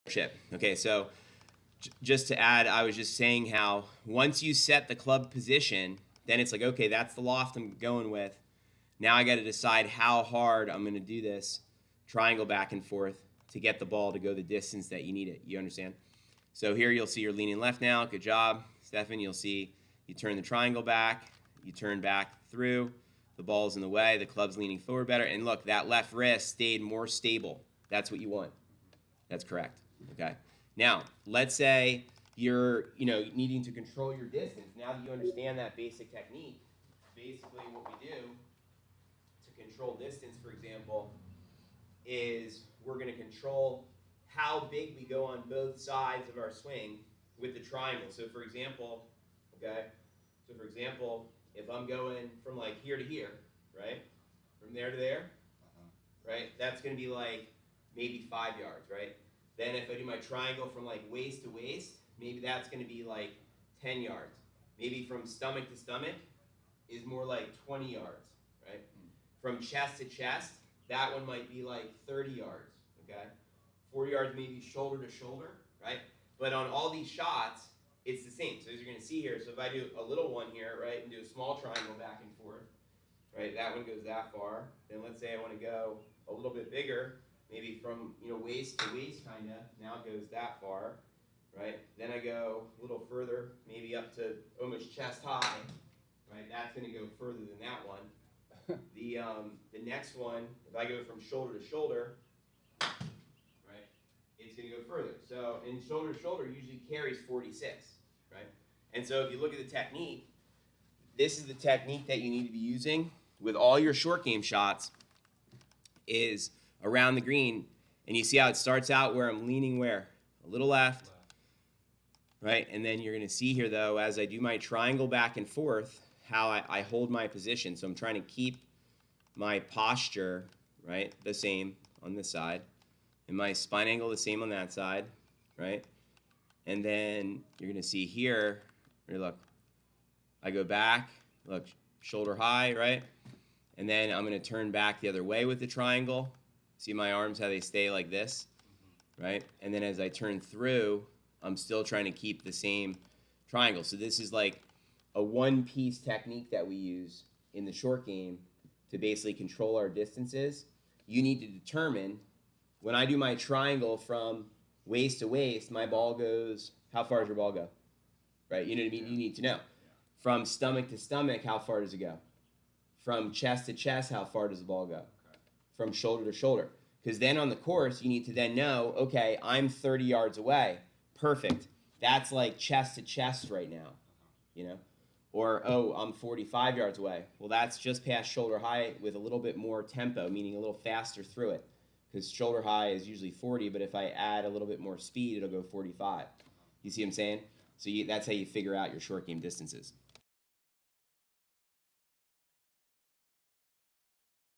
chip. Okay, so just to add, I was just saying how once you set the club position, then it's like, okay, that's the loft I'm going with. Now I got to decide how hard I'm going to do this triangle back and forth to get the ball to go the distance that you need it. You understand? So here you'll see you're leaning left now. Good job, Stefan. You'll see you turn the triangle back, you turn back through, the ball's in the way, the club's leaning forward better, and look, that left wrist stayed more stable. That's what you want. That's correct. Okay. Now, let's say you're, needing to control your distance. Now that you understand that basic technique, basically what we do to control distance, for example, is we're going to control how big we go on both sides of our swing with the triangle. So for example, if I'm going from like here to here, right? From there to there, right? That's going to be like maybe 5 yards, right? Then if I do my triangle from like waist to waist, maybe that's going to be like 10 yards. Maybe from stomach to stomach is more like 20 yards, right? From chest to chest, that one might be like 30 yards, okay? 40 yards maybe shoulder to shoulder, right? But on all these shots, it's the same. So as you're going to see here, so if I do a little one here, right, and do a small triangle back and forth, right, that one goes that far. Then let's say I want to go a little bit bigger, maybe from waist to waist kind of, now it goes that far, right? Then I go a little further, maybe up to almost chest high, right? That's going to go further than that one. The next one, if I go from shoulder to shoulder, right, it's going to go further. So in shoulder to shoulder usually carries 46, right? And so if you look at the technique, this is the technique that you need to be using with all your short game shots is around the green. And you see how it starts out where I'm leaning where? A little left, right? And then you're going to see here, though, as I do my triangle back and forth, how I hold my position. So I'm trying to keep my posture, right, the same on this side, and my spine angle the same on that side, right? And then you're going to see here, look, I go back, look, shoulder high, right? And then I'm going to turn back the other way with the triangle. See my arms, how they stay like this, right? And then as I turn through, I'm still trying to keep the same triangle. So this is like a one-piece technique that we use in the short game to basically control our distances. You need to determine, when I do my triangle from waist to waist, my ball goes, how far does your ball go? Right? You know what I mean? You need to know. From stomach to stomach, how far does it go? From chest to chest, how far does the ball go? From shoulder to shoulder. Because then on the course, you need to then know, okay, I'm 30 yards away. Perfect. That's like chest to chest right now, you know? Or, oh, I'm 45 yards away. Well, that's just past shoulder high with a little bit more tempo, meaning a little faster through it. Because shoulder high is usually 40, but if I add a little bit more speed, it'll go 45. You see what I'm saying? So that's how you figure out your short game distances.